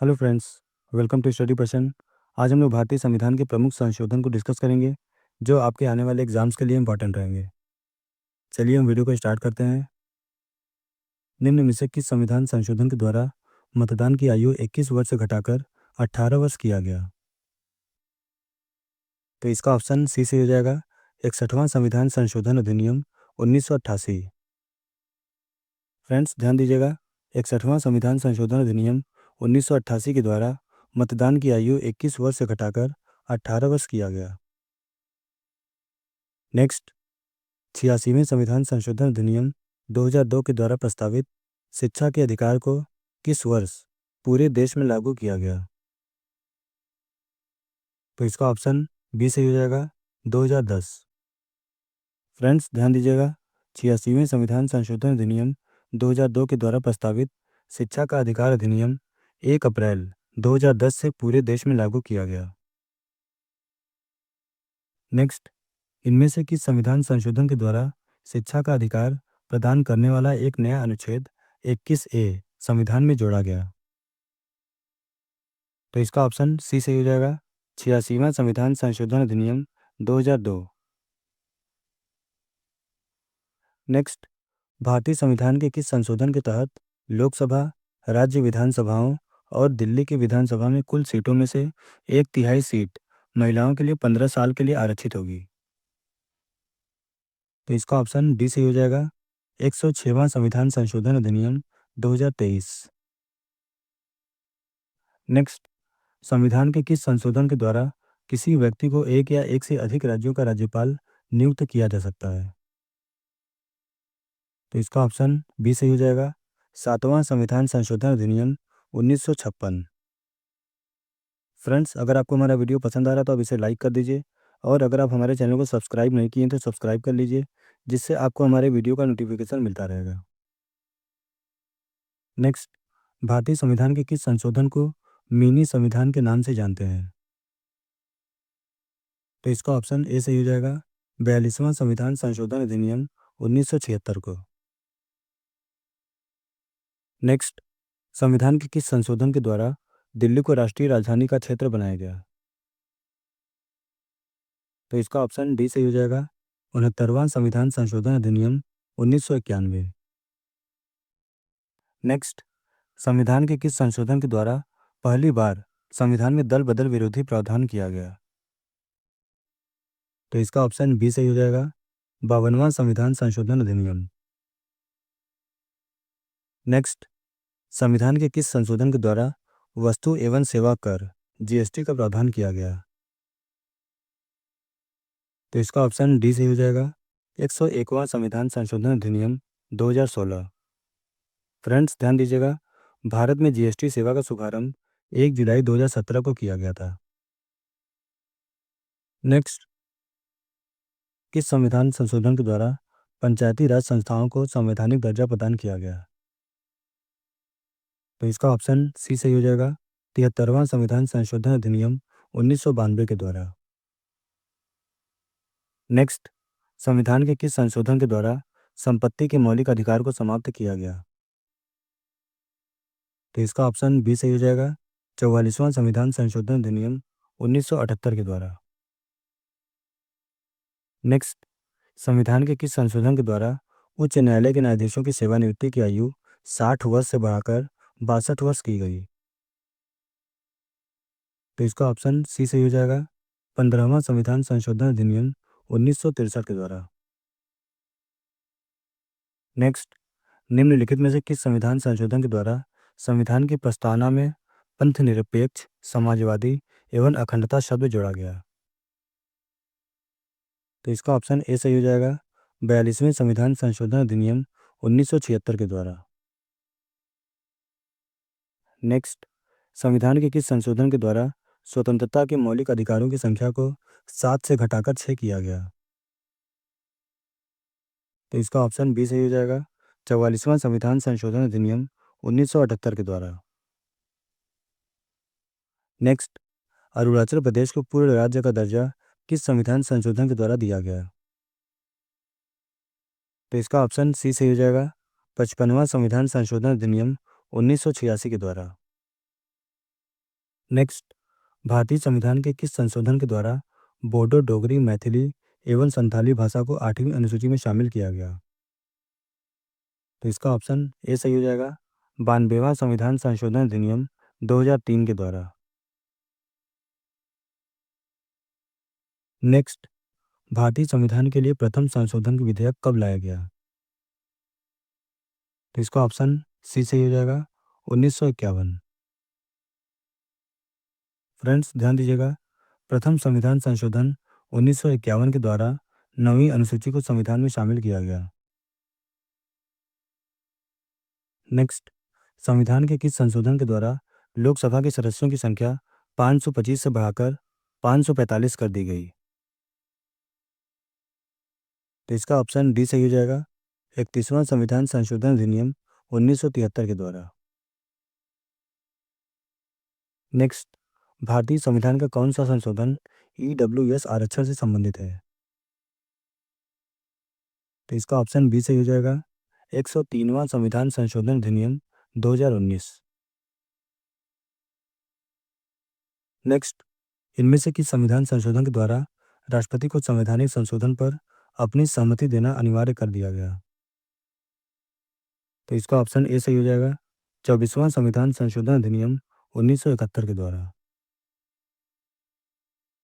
Hello friends, welcome to study person. आज हम लोग भारतीय संविधान के प्रमुख संशोधन को डिस्कस करेंगे जो आपके आने वाले एग्जाम्स के लिए इंपॉर्टेंट रहेंगे। चलिए हम वीडियो को स्टार्ट करते हैं। निम्न में से किस संविधान संशोधन के द्वारा मतदान की आयु 21 वर्ष से घटाकर 18 वर्ष किया गया? तो इसका ऑप्शन सी से हो जाएगा 61वां संविधान संशोधन अधिनियम 1988। फ्रेंड्स ध्यान दीजिएगा, 61वां संविधान संशोधन अधिनियम 1988 के द्वारा मतदान की आयु 21 वर्ष से घटाकर 18 वर्ष किया गया। नेक्स्ट, 86वें संविधान संशोधन अधिनियम 2002 के द्वारा प्रस्तावित शिक्षा के अधिकार को किस वर्ष पूरे देश में लागू किया गया? तो इसका ऑप्शन बी सही हो जाएगा 2010। फ्रेंड्स ध्यान दीजिएगा, 86वें संविधान संशोधन अधिनियम 2002 के द्वारा प्रस्तावित शिक्षा का अधिकार अधिनियम 1 अप्रैल 2010 से पूरे देश में लागू किया गया। नेक्स्ट, इनमें से किस संविधान संशोधन के द्वारा शिक्षा का अधिकार प्रदान करने वाला एक नया अनुच्छेद 21A संविधान में जोड़ा गया? तो इसका ऑप्शन सी सही हो जाएगा 86वां संविधान संशोधन अधिनियम 2002। नेक्स्ट, भारतीय संविधान के किस संशोधन के तहत लोकसभा, राज्य विधानसभाओं और दिल्ली की विधानसभा में कुल सीटों में से 1/3 सीट महिलाओं के लिए 15 साल के लिए आरक्षित होगी? तो इसका ऑप्शन डी सही हो जाएगा 106वां संविधान संशोधन अधिनियम 2023। नेक्स्ट, संविधान के किस संशोधन के द्वारा किसी व्यक्ति को एक या एक से अधिक राज्यों का राज्यपाल नियुक्त किया जा सकता है? तो इसका ऑप्शन बी सही हो जाएगा 7वां संविधान संशोधन अधिनियम 1956। फ्रेंड्स अगर आपको हमारा वीडियो पसंद आ रहा है तो आप इसे लाइक कर दीजिए, और अगर आप हमारे चैनल को सब्सक्राइब नहीं किए हैं तो सब्सक्राइब कर लीजिए, जिससे आपको हमारे वीडियो का नोटिफिकेशन मिलता रहेगा। नेक्स्ट, भारतीय संविधान के किस संशोधन को मिनी संविधान के नाम से जानते हैं? तो इसका ऑप्शन ए सही हो जाएगा 42वां संविधान संशोधन अधिनियम 1976 को। नेक्स्ट, संविधान के किस संशोधन के द्वारा दिल्ली को राष्ट्रीय राजधानी का क्षेत्र बनाया गया? तो इसका ऑप्शन डी सही हो जाएगा 69वां संविधान संशोधन अधिनियम 1991। नेक्स्ट, संविधान के किस संशोधन के द्वारा पहली बार संविधान में दल बदल विरोधी प्रावधान किया गया? तो इसका ऑप्शन बी सही हो जाएगा 52वां संविधान संशोधन अधिनियम। नेक्स्ट, संविधान के किस संशोधन के द्वारा वस्तु एवं सेवा कर जीएसटी का प्रावधान किया गया? तो इसका ऑप्शन डी सही हो जाएगा 101वां संविधान संशोधन अधिनियम 2016। फ्रेंड्स ध्यान दीजिएगा, भारत में जीएसटी सेवा का शुभारंभ 1 जुलाई 2017 को किया गया था। नेक्स्ट, किस संविधान संशोधन के द्वारा पंचायती राज संस्थाओं को संवैधानिक दर्जा प्रदान किया गया? तो इसका ऑप्शन सी सही हो जाएगा 73वां संविधान संशोधन अधिनियम 1992 के द्वारा। नेक्स्ट, संविधान के किस संशोधन के द्वारा संपत्ति के मौलिक अधिकार को समाप्त किया गया? तो इसका ऑप्शन बी सही हो जाएगा 44वां संविधान संशोधन अधिनियम 1978 के द्वारा। नेक्स्ट, संविधान के किस संशोधन के द्वारा उच्च न्यायालय के न्यायाधीशों की सेवानिवृत्ति की आयु 60 वर्ष से बढ़ाकर 62 वर्ष की गई? तो इसका ऑप्शन सी सही हो जाएगा 15वां संविधान संशोधन अधिनियम 1963 के द्वारा। नेक्स्ट, निम्नलिखित में से किस संविधान संशोधन के द्वारा संविधान की प्रस्तावना में पंथ निरपेक्ष, समाजवादी एवं अखंडता शब्द जोड़ा गया? तो इसका ऑप्शन ए सही हो जाएगा 42वें संविधान संशोधन अधिनियम 1976 के द्वारा। नेक्स्ट, संविधान के किस संशोधन के द्वारा स्वतंत्रता के मौलिक अधिकारों की संख्या को 7 से घटाकर 6 किया गया? तो इसका ऑप्शन बी सही हो जाएगा 44वां संविधान संशोधन अधिनियम 1978 के द्वारा। नेक्स्ट, अरुणाचल प्रदेश को पूर्ण राज्य का दर्जा किस संविधान संशोधन के द्वारा दिया गया? तो इसका ऑप्शन सी सही हो जाएगा 55वां संविधान संशोधन अधिनियम 1986 के द्वारा। नेक्स्ट, भारतीय संविधान के किस संशोधन के द्वारा बोडो, डोगरी, मैथिली एवं संथाली भाषा को 8वीं अनुसूची में शामिल किया गया? तो इसका ऑप्शन ए सही हो जाएगा, 92वां संविधान संशोधन अधिनियम 2003 के द्वारा। नेक्स्ट, भारतीय संविधान के लिए प्रथम संशोधन विधेयक कब लाया गया? तो इसका ऑप्शन सी सही हो जाएगा, 1951। फ्रेंड्स ध्यान दीजिएगा, प्रथम संविधान संशोधन 1951 के द्वारा 9वीं अनुसूची को संविधान में शामिल किया गया। नेक्स्ट, संविधान के किस संशोधन के द्वारा लोकसभा के सदस्यों की संख्या 525 से बढ़ाकर 545 कर दी गई? तो इसका ऑप्शन डी सही हो जाएगा, 31वां संविधान संशोधन अधिनियम 1973 के द्वारा। नेक्स्ट, भारतीय संविधान का कौन सा संशोधन ईडब्ल्यूएस आरक्षण से संबंधित है? तो इसका ऑप्शन बी सही हो जाएगा, 103वां संविधान संशोधन अधिनियम 2019। नेक्स्ट, इनमें से किस संविधान संशोधन के द्वारा राष्ट्रपति को संवैधानिक संशोधन पर अपनी सहमति देना अनिवार्य कर दिया गया? तो इसका ऑप्शन ए सही हो जाएगा, 24वां संविधान संशोधन अधिनियम 1971 के द्वारा।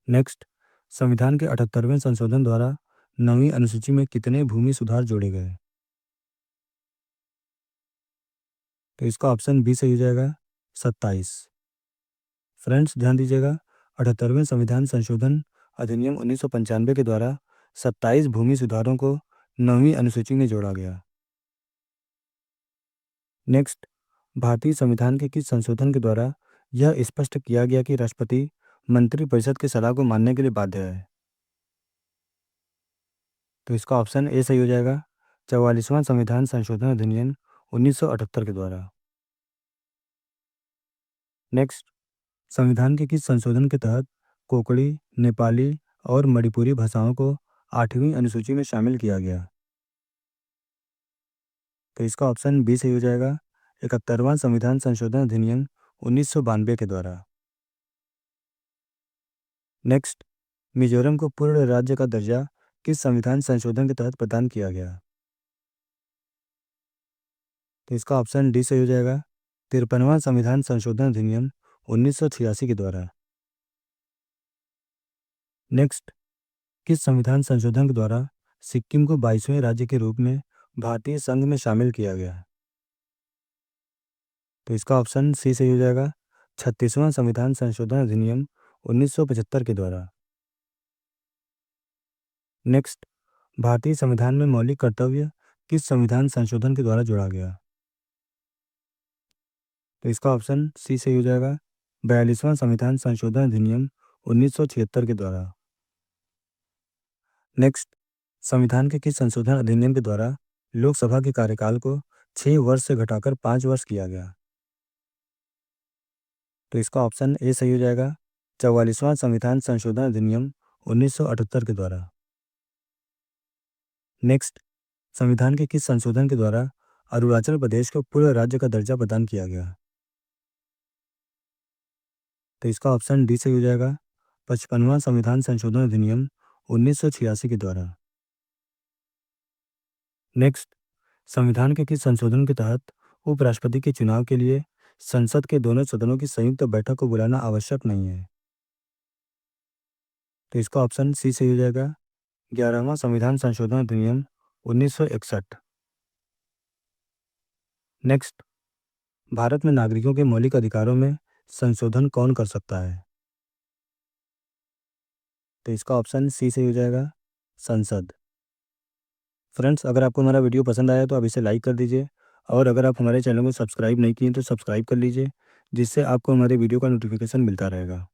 नेक्स्ट, संविधान के 78वें संशोधन द्वारा 9वीं अनुसूची में कितने भूमि सुधार जोड़े गए? तो इसका ऑप्शन बी सही हो जाएगा, 27। फ्रेंड्स ध्यान दीजिएगा, 78वें संविधान संशोधन अधिनियम 1995 के द्वारा 27 भूमि सुधारों को 9वीं अनुसूची में जोड़ा गया। नेक्स्ट, भारतीय संविधान के किस संशोधन के द्वारा यह स्पष्ट किया गया कि राष्ट्रपति मंत्रिपरिषद की सलाह को मानने के लिए बाध्य है? तो इसका ऑप्शन ए सही हो जाएगा, 44वां संविधान संशोधन अधिनियम 1978 के द्वारा। नेक्स्ट, संविधान के किस संशोधन के तहत कोंकणी, नेपाली और मणिपुरी भाषाओं को 8वीं अनुसूची में शामिल किया गया? तो इसका ऑप्शन बी सही हो जाएगा, 71वां संविधान संशोधन अधिनियम 1992 के द्वारा। नेक्स्ट, मिजोरम को पूर्ण राज्य का दर्जा किस संविधान संशोधन के तहत प्रदान किया गया? तो इसका ऑप्शन डी सही हो जाएगा, 53वां संविधान संशोधन अधिनियम 1986 के द्वारा। नेक्स्ट, किस संविधान संशोधन के द्वारा सिक्किम को 22वें राज्य के रूप में भारतीय संघ में शामिल किया गया? तो इसका ऑप्शन सी सही हो जाएगा, 36वां संविधान संशोधन अधिनियम 1975 के द्वारा। नेक्स्ट, भारतीय संविधान में मौलिक कर्तव्य किस संविधान संशोधन के द्वारा जोड़ा गया? तो इसका ऑप्शन सी सही हो जाएगा, 42वां संविधान संशोधन अधिनियम 1976 के द्वारा। नेक्स्ट, संविधान के किस संशोधन अधिनियम के द्वारा लोकसभा के कार्यकाल को 6 वर्ष से घटाकर 5 वर्ष किया गया? तो इसका ऑप्शन ए सही हो जाएगा, 44वां संविधान संशोधन अधिनियम 1978 के द्वारा। नेक्स्ट, संविधान के किस संशोधन के द्वारा अरुणाचल प्रदेश को पूर्ण राज्य का दर्जा प्रदान किया गया? तो इसका ऑप्शन डी सही हो जाएगा, 55वां संविधान संशोधन अधिनियम 1986 के द्वारा। नेक्स्ट, संविधान के किस संशोधन के तहत उपराष्ट्रपति के चुनाव के लिए संसद के दोनों सदनों की संयुक्त बैठक को बुलाना आवश्यक नहीं है? तो इसका ऑप्शन सी सही हो जाएगा, 11वां संविधान संशोधन अधिनियम 1961। नेक्स्ट, भारत में नागरिकों के मौलिक अधिकारों में संशोधन कौन कर सकता है? तो इसका ऑप्शन सी सही हो जाएगा, संसद। फ्रेंड्स अगर आपको हमारा वीडियो पसंद आया तो आप इसे लाइक कर दीजिए, और अगर आप हमारे चैनल को सब्सक्राइब नहीं किए तो सब्सक्राइब कर लीजिए, जिससे आपको हमारे वीडियो का नोटिफिकेशन मिलता रहेगा।